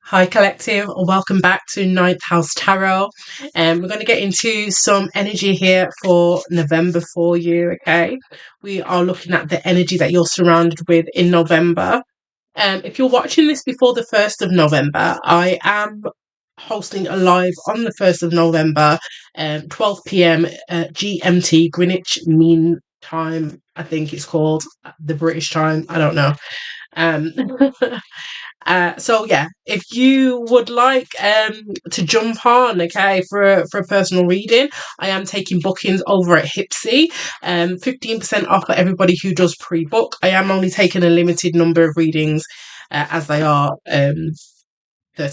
Hi, Collective. Welcome back to Ninth House Tarot. And we're going to get into some energy here for November for you. Okay. We are looking at the energy that you're surrounded with in November. If you're watching this before the 1st of November, I am hosting a live on the 1st of November, 12 p.m. GMT, Greenwich Mean Time, I think it's called, the British time. I don't know. Um, so yeah, if you would like to jump on, okay, for a personal reading, I am taking bookings over at Hipsy. 15% off for everybody who does pre-book. I am only taking a limited number of readings, as they are 30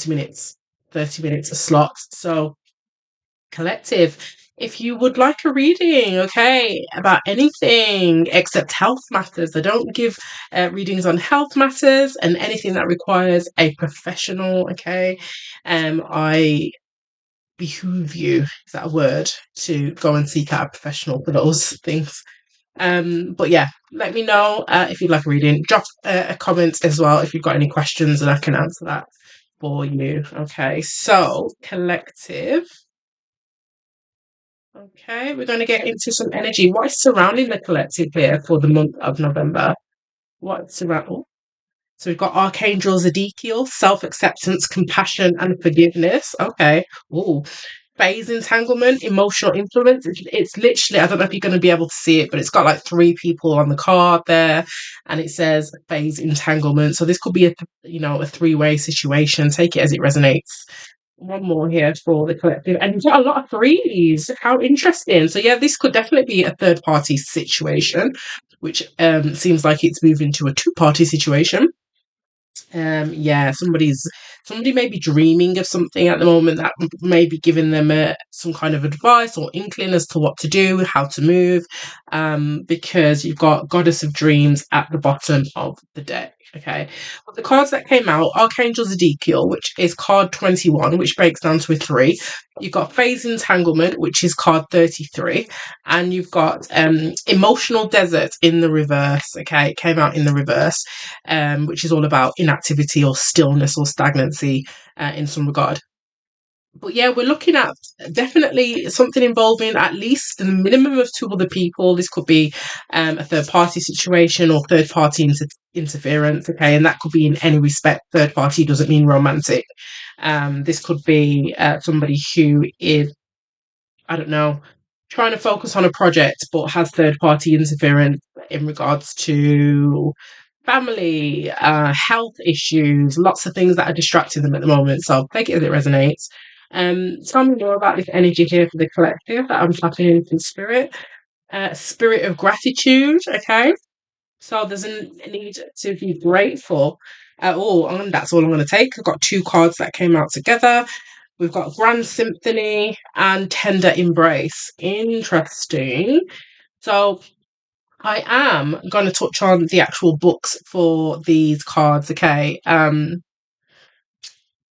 minutes, 30 minutes a slot. So Collective, if you would like a reading, okay, about anything except health matters, I don't give readings on health matters and anything that requires a professional, okay. I behoove you, is that a word, to go and seek out a professional for those things. But yeah, let me know if you'd like a reading. Drop a comment as well if you've got any questions, and I can answer that for you. Okay, so Collective. Okay, we're going to get into some energy. What is surrounding the collective here for the month of November? What's around? Oh, so we've got Archangel Zedekiel, self-acceptance, compassion, and forgiveness. Okay. Oh, phase entanglement, emotional influence. It's literally, I don't know if you're going to be able to see it, but it's got like three people on the card there, and it says phase entanglement. So this could be a three-way situation. Take it as it resonates. One more here for the collective, and you've got a lot of threes. How interesting! So yeah, this could definitely be a third party situation, which seems like it's moving to a two-party situation. Yeah, somebody may be dreaming of something at the moment that may be giving them some kind of advice or inkling as to what to do, how to move, because you've got Goddess of Dreams at the bottom of the deck. Okay, but the cards that came out, Archangel Zedekiel, which is card 21, which breaks down to a three. You've got Phase Entanglement, which is card 33, and you've got Emotional Desert in the reverse. Okay, it came out in the reverse, which is all about inactivity or stillness or stagnancy in some regard. But yeah, we're looking at definitely something involving at least the minimum of two other people. This could be a third party situation or third party interference. Okay, and that could be in any respect. Third party doesn't mean romantic. This could be somebody who is, I don't know, trying to focus on a project but has third party interference in regards to family, health issues, lots of things that are distracting them at the moment. So take it as it resonates. Tell me more about this energy here for the collective that I'm tapping into spirit. Spirit of gratitude, okay? So there's a need to be grateful at all, and that's all I'm going to take. I've got two cards that came out together. We've got Grand Symphony and Tender Embrace. Interesting. So I am going to touch on the actual books for these cards, okay?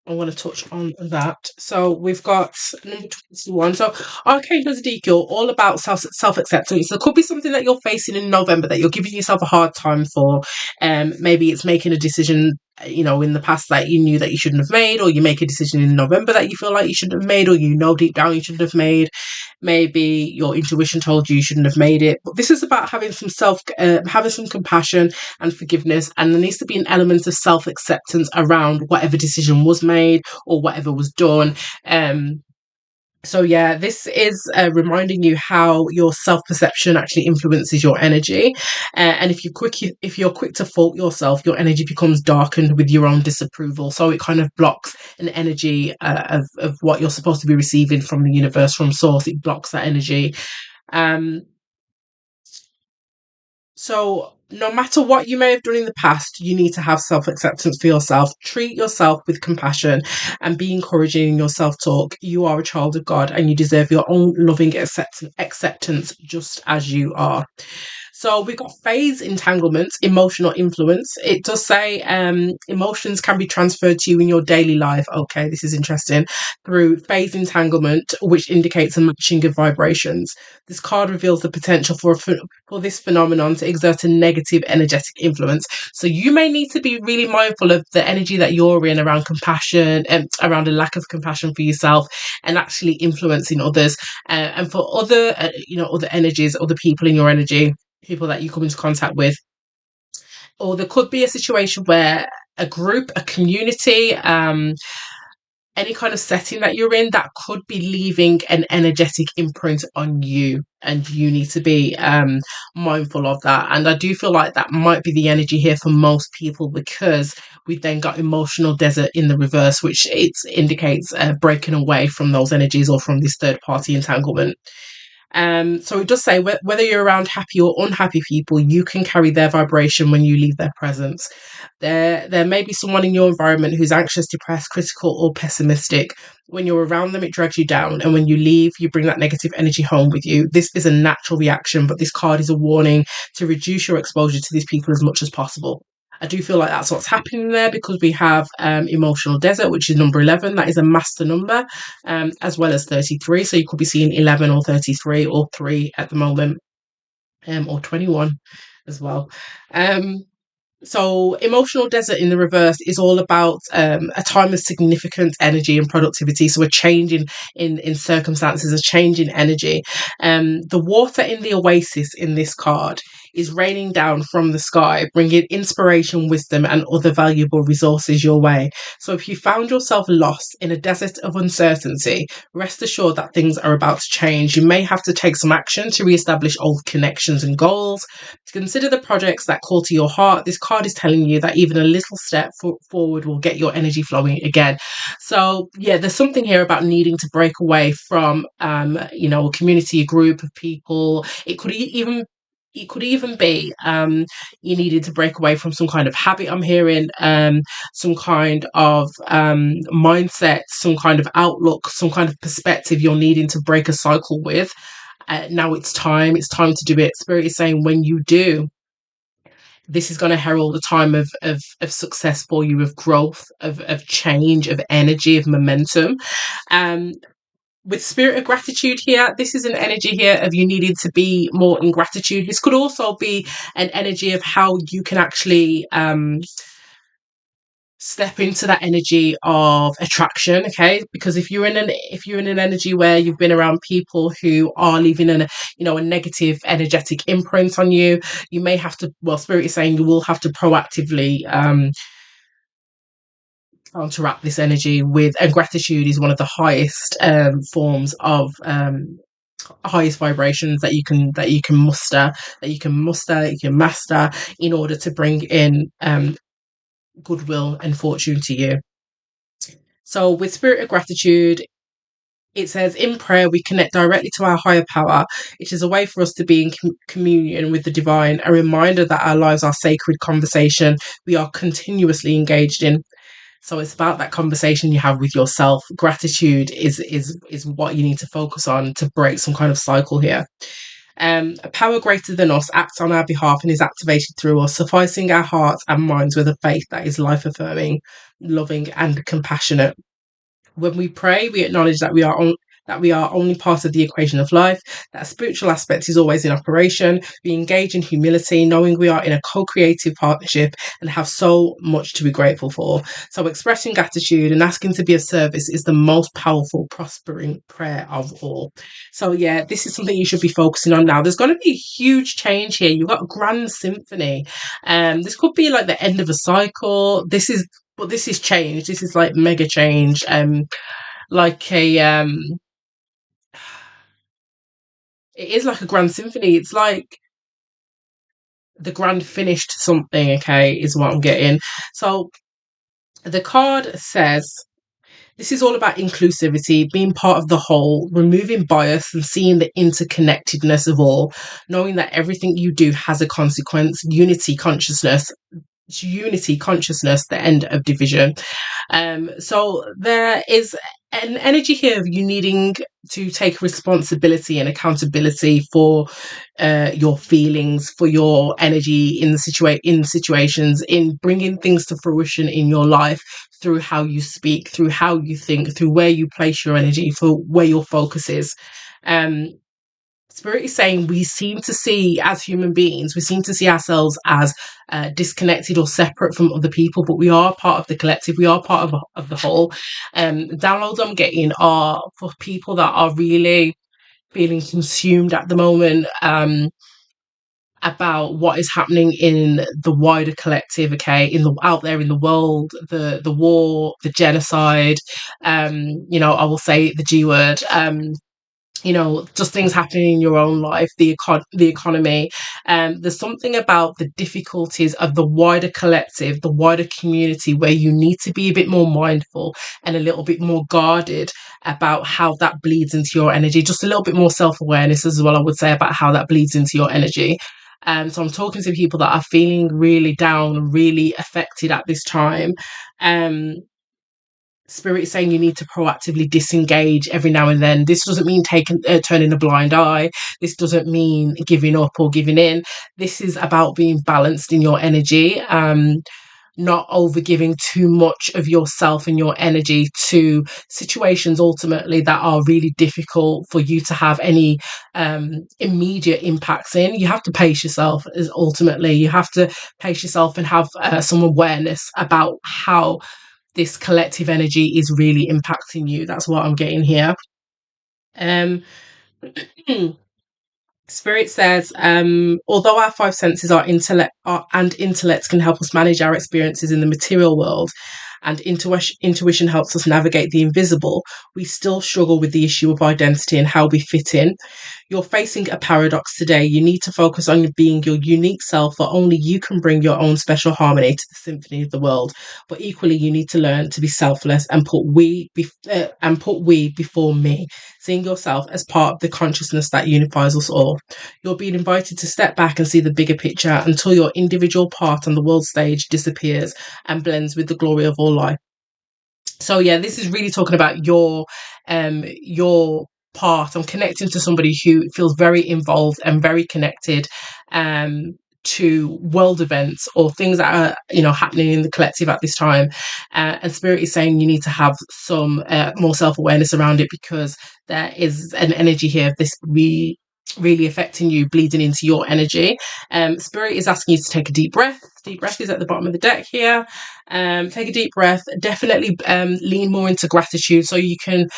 I want to touch on that. So we've got number 21. So Archangel Ezekiel, all about self acceptance. There could be something that you're facing in November that you're giving yourself a hard time for. Maybe it's making a decision, in the past that you knew that you shouldn't have made, or you make a decision in November that you feel like you shouldn't have made, or deep down you shouldn't have made. Maybe your intuition told you shouldn't have made it. But this is about having having some compassion and forgiveness, and there needs to be an element of self acceptance around whatever decision was made or whatever was done. So yeah, this is reminding you how your self-perception actually influences your energy, and if you're quick to fault yourself, your energy becomes darkened with your own disapproval. So it kind of blocks an energy of what you're supposed to be receiving from the universe, from source. It blocks that energy. Um, so no matter what you may have done in the past, you need to have self-acceptance for yourself. Treat yourself with compassion and be encouraging in your self-talk. You are a child of God and you deserve your own loving acceptance just as you are. So we've got phase entanglements, emotional influence. It does say emotions can be transferred to you in your daily life. Okay, this is interesting. Through phase entanglement, which indicates a matching of vibrations. This card reveals the potential for this phenomenon to exert a negative energetic influence. So you may need to be really mindful of the energy that you're in around compassion and around a lack of compassion for yourself and actually influencing others. And for other, other energies, other people in your energy, people that you come into contact with. Or there could be a situation where a group, a community, any kind of setting that you're in that could be leaving an energetic imprint on you, and you need to be mindful of that. And I do feel like that might be the energy here for most people, because we've then got emotional desert in the reverse, which it indicates breaking away from those energies or from this third party entanglement. So it does say whether you're around happy or unhappy people, you can carry their vibration when you leave their presence. There may be someone in your environment who's anxious, depressed, critical, or pessimistic. When you're around them, it drags you down, and when you leave, you bring that negative energy home with you. This is a natural reaction, but this card is a warning to reduce your exposure to these people as much as possible. I do feel like that's what's happening there, because we have emotional desert, which is number 11. That is a master number, as well as 33. So you could be seeing 11 or 33 or 3 at the moment, or 21 as well. So emotional desert in the reverse is all about a time of significant energy and productivity. So a change in circumstances, a change in energy. The water in the oasis in this card is raining down from the sky, bringing inspiration, wisdom, and other valuable resources your way. So if you found yourself lost in a desert of uncertainty, rest assured that things are about to change. You may have to take some action to reestablish old connections and goals. Consider the projects that call to your heart. This card is telling you that even a little step forward will get your energy flowing again. So yeah, there's something here about needing to break away from, a community, a group of people. It could even be you needed to break away from some kind of habit. I'm hearing some kind of mindset, some kind of outlook, some kind of perspective you're needing to break a cycle with. Now it's time. It's time to do it. Spirit is saying when you do, this is going to herald a time of success for you, of growth, of change, of energy, of momentum. Um, with spirit of gratitude here, this is an energy here of you needing to be more in gratitude. This could also be an energy of how you can actually step into that energy of attraction. Okay, because if you're in an energy where you've been around people who are leaving a negative energetic imprint on you, you may have to, well, spirit is saying you will have to proactively counteract this energy with, and gratitude is one of the highest forms of highest vibrations that you can master in order to bring in goodwill and fortune to you. So with spirit of gratitude, it says in prayer we connect directly to our higher power. It is a way for us to be in communion with the divine, a reminder that our lives are sacred conversation we are continuously engaged in. So it's about that conversation you have with yourself. Gratitude is what you need to focus on to break some kind of cycle here. A power greater than us acts on our behalf and is activated through us, sufficing our hearts and minds with a faith that is life affirming, loving, and compassionate. When we pray, we acknowledge that we are only part of the equation of life, that a spiritual aspect is always in operation. We engage in humility, knowing we are in a co-creative partnership and have so much to be grateful for. So expressing gratitude and asking to be of service is the most powerful, prospering prayer of all. So yeah, this is something you should be focusing on now. There's going to be a huge change here. You've got Grand Symphony. This could be like the end of a cycle. This is change. This is like mega change. Like a it is like a grand symphony. It's like the grand finished something. Okay, is what I'm getting. So the card says this is all about inclusivity, being part of the whole, removing bias and seeing the interconnectedness of all, knowing that everything you do has a consequence. Unity consciousness, the end of division. So there is an energy here of you needing to take responsibility and accountability for your feelings, for your energy in the in situations, in bringing things to fruition in your life through how you speak, through how you think, through where you place your energy, for where your focus is. Um, Spirit is saying we seem to see, as human beings, we seem to see ourselves as disconnected or separate from other people, but we are part of the collective. We are part of the whole. Downloads I'm getting are for people that are really feeling consumed at the moment, about what is happening in the wider collective, okay, in the out there in the world, the war, the genocide, I will say the G word, just things happening in your own life, the economy. There's something about the difficulties of the wider collective, the wider community, where you need to be a bit more mindful and a little bit more guarded about how that bleeds into your energy. Just a little bit more self-awareness as well, I would say, about how that bleeds into your energy. So I'm talking to people that are feeling really down, really affected at this time. Um, Spirit is saying you need to proactively disengage every now and then. This doesn't mean turning a blind eye. This doesn't mean giving up or giving in. This is about being balanced in your energy, not overgiving too much of yourself and your energy to situations ultimately that are really difficult for you to have any immediate impacts in. You have to pace yourself. Is ultimately you have to pace yourself and have some awareness about how this collective energy is really impacting you. That's what I'm getting here. Um, Spirit says, although our five senses and intellect can help us manage our experiences in the material world, and intuition helps us navigate the invisible, we still struggle with the issue of identity and how we fit in. You're facing a paradox today. You need to focus on being your unique self, for only you can bring your own special harmony to the symphony of the world. But equally, you need to learn to be selfless and put we before me, seeing yourself as part of the consciousness that unifies us all. You're being invited to step back and see the bigger picture until your individual part on the world stage disappears and blends with the glory of all life. So yeah, this is really talking about your part. I'm connecting to somebody who feels very involved and very connected to world events or things that are happening in the collective at this time, and Spirit is saying you need to have some more self-awareness around it, because there is an energy here of this really affecting you, bleeding into your energy. Spirit is asking you to take a deep breath. Deep breath is at the bottom of the deck here. Take a deep breath. Definitely lean more into gratitude, so you can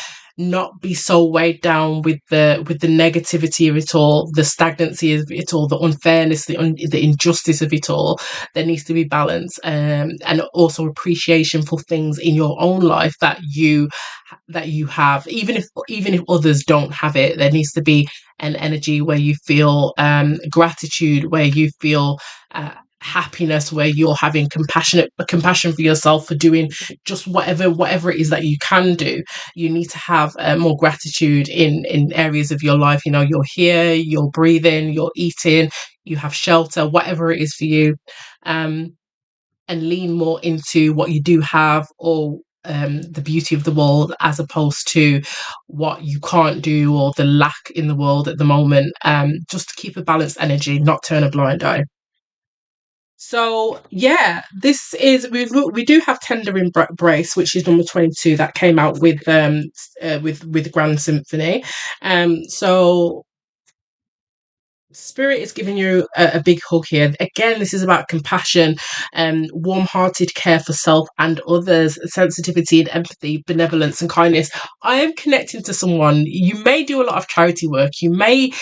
not be so weighed down with the negativity of it all, the stagnancy of it all, the unfairness, the injustice of it all. There needs to be balance, and also appreciation for things in your own life that you have, even if others don't have it. There needs to be an energy where you feel gratitude, where you feel happiness, where you're having compassion for yourself for doing just whatever it is that you can do. You need to have more gratitude in areas of your life. You're here, you're breathing, you're eating, you have shelter, whatever it is for you. And lean more into what you do have, or the beauty of the world, as opposed to what you can't do or the lack in the world at the moment. Just to keep a balanced energy, not turn a blind eye. So yeah, this is we do have Tender Embrace, which is number 22, that came out with Grand Symphony. So Spirit is giving you a big hug here. Again, this is about compassion, warm-hearted care for self and others, sensitivity and empathy, benevolence and kindness. I am connecting to someone. You may do a lot of charity work. You may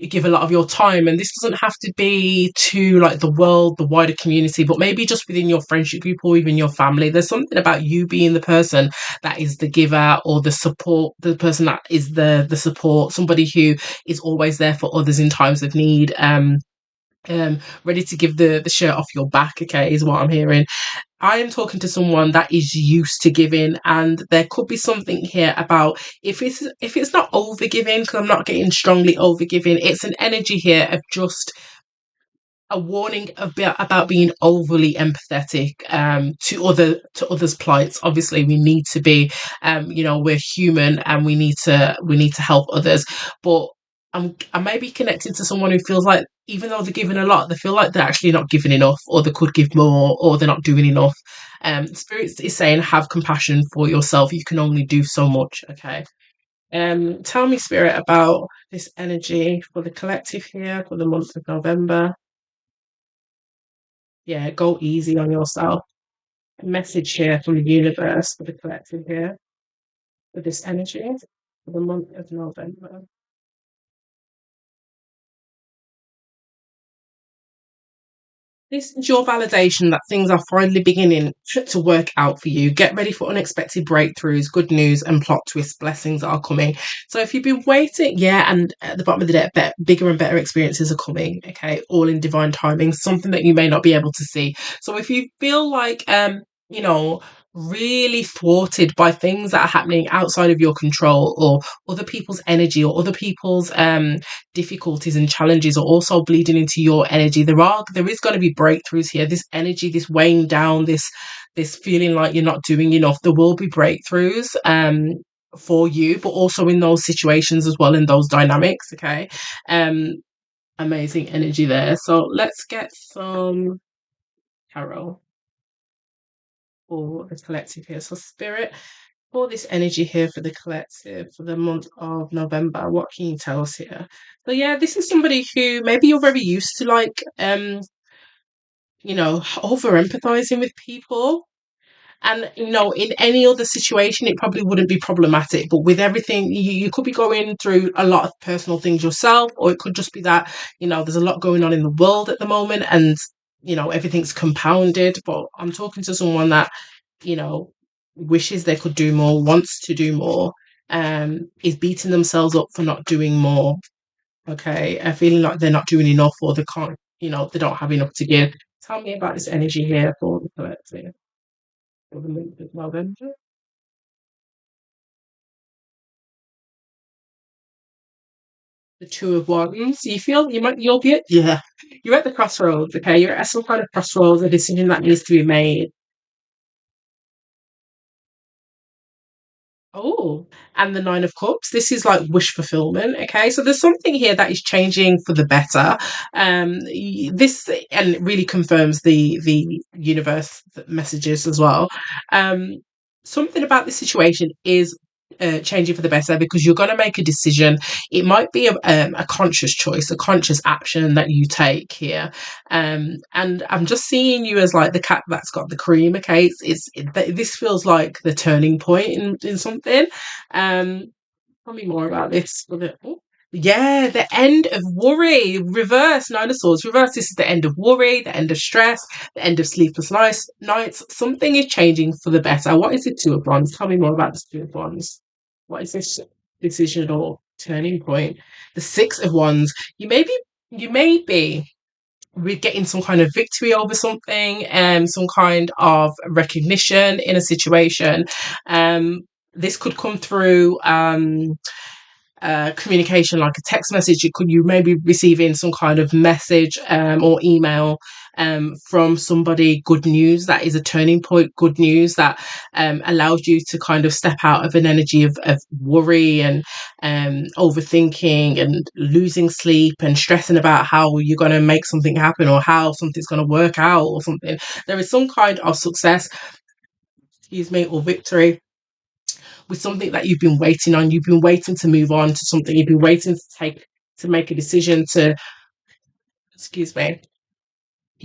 give a lot of your time, and this doesn't have to be to like the world, the wider community, but maybe just within your friendship group or even your family. There's something about you being the person that is the giver, or the support, the person that is the support, somebody who is always there for others in times of need, ready to give the shirt off your back, okay, is what I'm hearing. I am talking to someone that is used to giving, and there could be something here about if it's not over giving, because I'm not getting strongly over giving. It's an energy here of just a warning about being overly empathetic to others' plights. Obviously, we need to be, we're human and we need to help others. But I may be connected to someone who feels like even though they're giving a lot, they feel like they're actually not giving enough, or they could give more, or they're not doing enough. Spirits is saying have compassion for yourself. You can only do so much. Okay. Tell me, Spirit, about this energy for the collective here for the month of November. Yeah, go easy on yourself. A message here from the universe for the collective here for this energy for the month of November. This is your validation that things are finally beginning to work out for you. Get ready for unexpected breakthroughs, good news, and plot twists. Blessings are coming. So if you've been waiting, yeah, and at the bottom of the deck, bigger and better experiences are coming. Okay, all in divine timing. Something that you may not be able to see. So if you feel like, you know, really thwarted by things that are happening outside of your control, or other people's energy, or other people's difficulties and challenges are also bleeding into your energy. There is going to be breakthroughs here. This energy, this weighing down, this feeling like you're not doing enough. There will be breakthroughs for you, but also in those situations as well, in those dynamics. Okay. Um Amazing energy there. So let's get some tarot for the collective here. So spirit, for this energy here for the collective for the month of November, what can you tell us here? So yeah, this is somebody who maybe you're very used to, like, over empathizing with people. And in any other situation, it probably wouldn't be problematic. But with everything, you could be going through a lot of personal things yourself, or it could just be that, there's a lot going on in the world at the moment, and everything's compounded. But I'm talking to someone that, you know, wishes they could do more, wants to do more, is beating themselves up for not doing more. Okay, feeling like they're not doing enough, or they can't, they don't have enough to give. Tell me about this energy here for the collective for the month of November. The Two of Wands. You feel you'll be at, yeah. You're at the crossroads. Okay, you're at some kind of crossroads, a decision that needs to be made. Oh, and the Nine of Cups. This is like wish fulfillment. Okay, so there's something here that is changing for the better. This and it really confirms the universe messages as well. Um, Something about this situation is. Changing for the better, because you're going to make a decision. It might be a conscious choice, a conscious action that you take here. And I'm just seeing you as like the cat that's got the cream. Okay, this feels like the turning point in something. Um, Tell me more about this. Yeah, the end of worry, reverse, Nine of Swords, reverse. This is the end of worry, the end of stress, the end of sleepless nights. Something is changing for the better. What is the Two of Wands? Tell me more about the Two of Wands. What is this decision or turning point? The Six of Wands. You may be we're getting some kind of victory over something, some kind of recognition in a situation. Um, this could come through communication, like a text message. You may be receiving some kind of message or email from somebody. Good news that is a turning point. Good news that allows you to kind of step out of an energy of worry and overthinking and losing sleep and stressing about how you're going to make something happen, or how something's going to work out, or something. There is some kind of success, excuse me, or victory with something that you've been waiting on. You've been waiting to move on to something. You've been waiting to make a decision to, excuse me,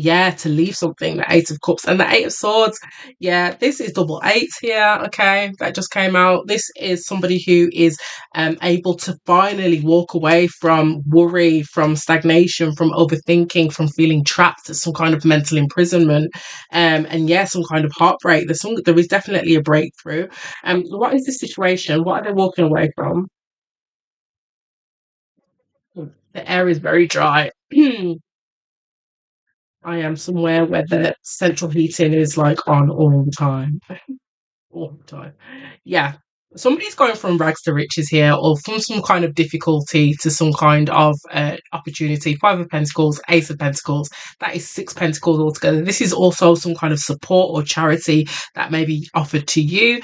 yeah, to leave something. The Eight of Cups and the Eight of Swords. Yeah, this is double eights here. Okay, that just came out. This is somebody who is able to finally walk away from worry, from stagnation, from overthinking, from feeling trapped at some kind of mental imprisonment, and yeah, some kind of heartbreak. There is definitely a breakthrough. What is the situation? What are they walking away from? The air is very dry. I am somewhere where the central heating is like on all the time. All the time. Yeah. somebody's going from rags to riches here, or from some kind of difficulty to some kind of opportunity. Five of Pentacles, Ace of Pentacles, that is six Pentacles altogether. This is also some kind of support or charity that may be offered to you,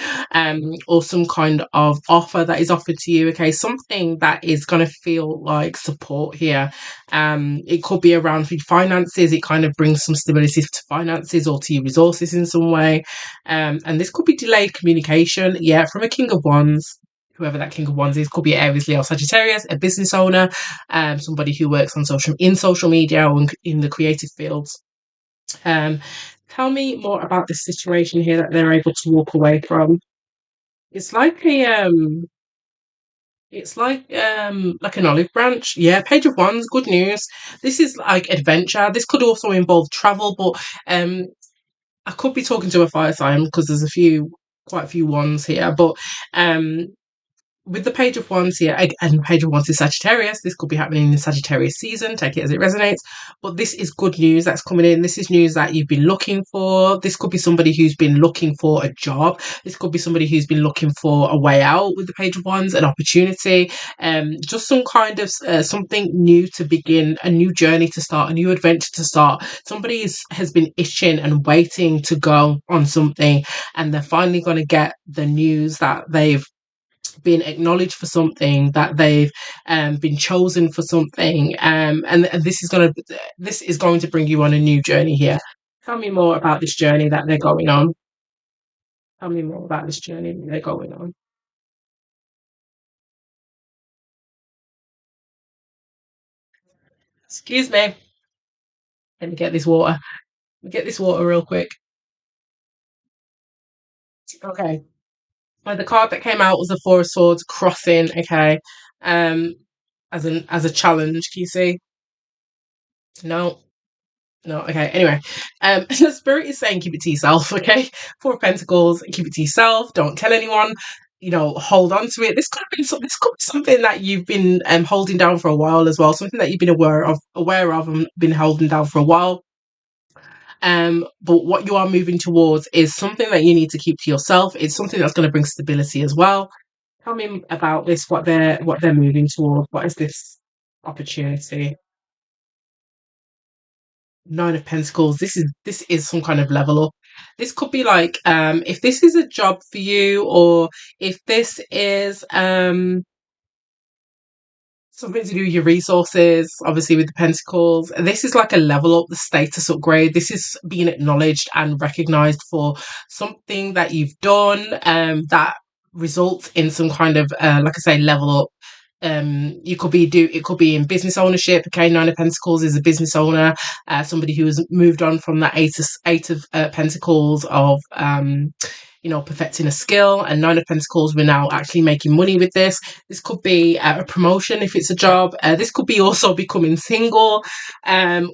or some kind of offer that is offered to you. Okay, something that is going to feel like support here. It could be around finances. It kind of brings some stability to finances or to your resources in some way. And this could be delayed communication, yeah, from a King of Wands, whoever that King of Wands is. Could be Aries, Leo, Sagittarius, a business owner, somebody who works on social media or in the creative fields. Um, Tell me more about this situation here that they're able to walk away from. It's like a like an olive branch. Yeah, Page of Wands, good news. This is like adventure. This could also involve travel, but I could be talking to a fire sign because there's quite a few ones here. But um, with the Page of Wands here, and Page of Wands is Sagittarius, this could be happening in the Sagittarius season, take it as it resonates. But this is good news that's coming in. This is news that you've been looking for. This could be somebody who's been looking for a job. This could be somebody who's been looking for a way out with the Page of Wands, an opportunity, just some kind of something new to begin, a new journey to start, a new adventure to start. Somebody has been itching and waiting to go on something, and they're finally going to get the news that they've been acknowledged for something, that they've been chosen for something, and this is going to bring you on a new journey here. Tell me more about this journey that they're going on. Tell me more about this journey that they're going on. Excuse me. Let me get this water. Get this water real quick. Okay. Well, the card that came out was the Four of Swords crossing. Okay. Um, as a challenge. Can you see? No. No, okay. Anyway, the spirit is saying keep it to yourself, okay? Four of Pentacles, keep it to yourself. Don't tell anyone. Hold on to it. This could be something that you've been holding down for a while as well. Something that you've been aware of, and been holding down for a while. But what you are moving towards is something that you need to keep to yourself. It's something that's going to bring stability as well. Tell me about this. What they're moving towards. What is this opportunity? Nine of Pentacles. This is some kind of level up. This could be like if this is a job for you, or if this is something to do with your resources, obviously with the Pentacles. This is like a level up, the status upgrade. This is being acknowledged and recognized for something that you've done that results in some kind of like I say, level up. It could be in business ownership. Okay, Nine of Pentacles is a business owner, somebody who has moved on from that eight of Pentacles of perfecting a skill, and Nine of Pentacles, we're now actually making money with this. This could be a promotion if it's a job. This could be also becoming single,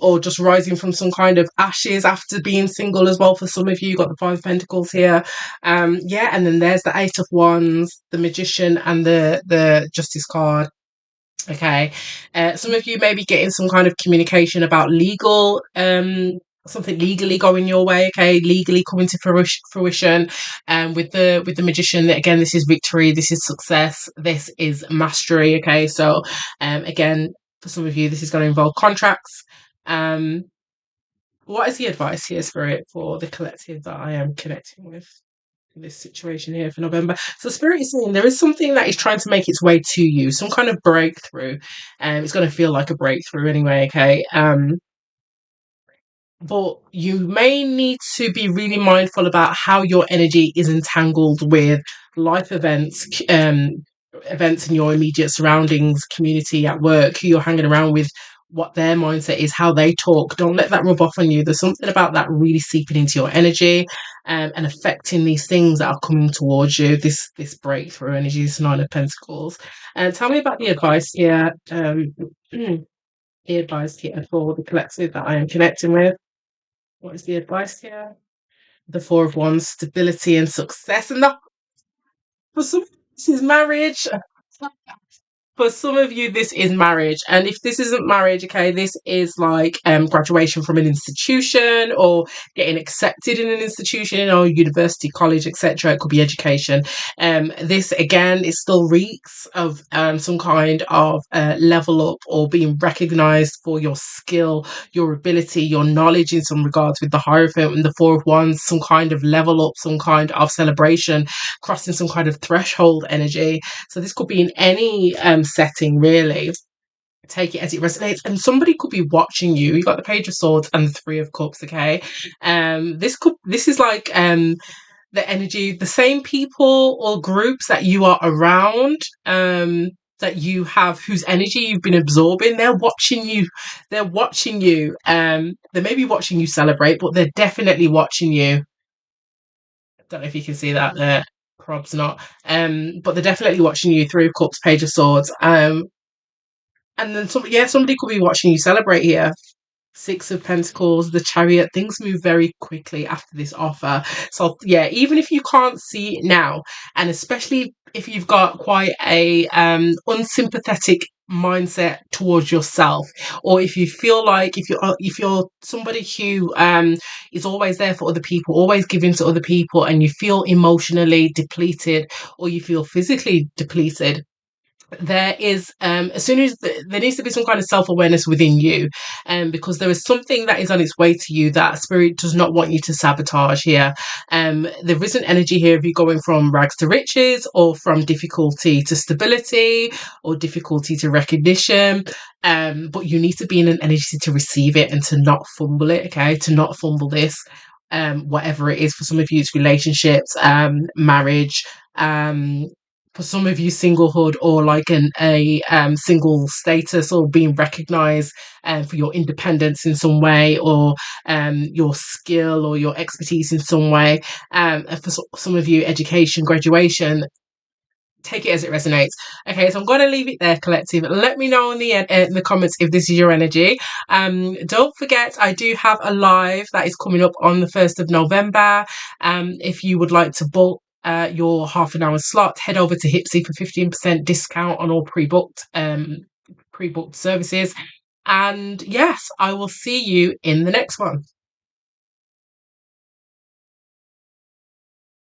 or just rising from some kind of ashes after being single as well. For some of you, got the Five of Pentacles here. Yeah, and then there's the Eight of Wands, the Magician, and the Justice card. Okay. Some of you may be getting some kind of communication about something legally going your way. Okay, legally coming to fruition. With the Magician, again, this is victory, this is success, this is mastery. Okay, so again, for some of you, this is going to involve contracts. What is the advice here, Spirit, for the collective that I am connecting with? This situation here for November. So Spirit is saying there is something that is trying to make its way to you, some kind of breakthrough. It's going to feel like a breakthrough anyway, okay? But you may need to be really mindful about how your energy is entangled with life events in your immediate surroundings, community, at work, who you're hanging around with, what their mindset is, how they talk. Don't let that rub off on you. There's something about that really seeping into your energy, and affecting these things that are coming towards you. This breakthrough energy, this Nine of Pentacles. And tell me about the advice here. The advice here for the collective that I am connecting with. What is the advice here? The Four of Wands, stability and success. And for some, this is marriage. For some of you, this is marriage. And if this isn't marriage, okay, this is like graduation from an institution or getting accepted in an institution or university, college, etc. It could be education. This again is still reeks of some kind of level up or being recognized for your skill, your ability, your knowledge in some regards with the Hierophant and the Four of Wands, some kind of level up, some kind of celebration, crossing some kind of threshold energy. So this could be in any setting, really. Take it as it resonates, and somebody could be watching you. You got the Page of Swords and the Three of Cups. Okay, this is like the energy, the same people or groups that you are around. That you have whose energy you've been absorbing, they're watching you. They're watching you. They may be watching you celebrate, but they're definitely watching you. Don't know if you can see that there. Prob's not. But they're definitely watching you. Three of Cups, Page of Swords. And then somebody could be watching you celebrate here. Six of Pentacles, the Chariot. Things move very quickly after this offer. So yeah, even if you can't see it now, and especially if you've got quite a unsympathetic mindset towards yourself, or if you feel like if you're somebody who is always there for other people, always giving to other people, and you feel emotionally depleted or you feel physically depleted, there is as soon as there needs to be some kind of self-awareness within you, because there is something that is on its way to you that spirit does not want you to sabotage here. There isn't energy here of you going from rags to riches or from difficulty to stability or difficulty to recognition, but you need to be in an energy to receive it and to not fumble it, okay, to not fumble this. Whatever it is, for some of you it's relationships, marriage, for some of you singlehood, or like a single status, or being recognized for your independence in some way, or your skill or your expertise in some way. And for some of you, education, graduation. Take it as it resonates. Okay, so I'm going to leave it there, collective. Let me know in the comments if this is your energy. Don't forget, I do have a live that is coming up on the 1st of November. If you would like to book your half an hour slot, head over to Hipsy for 15% discount on all pre-booked services. And yes, I will see you in the next one.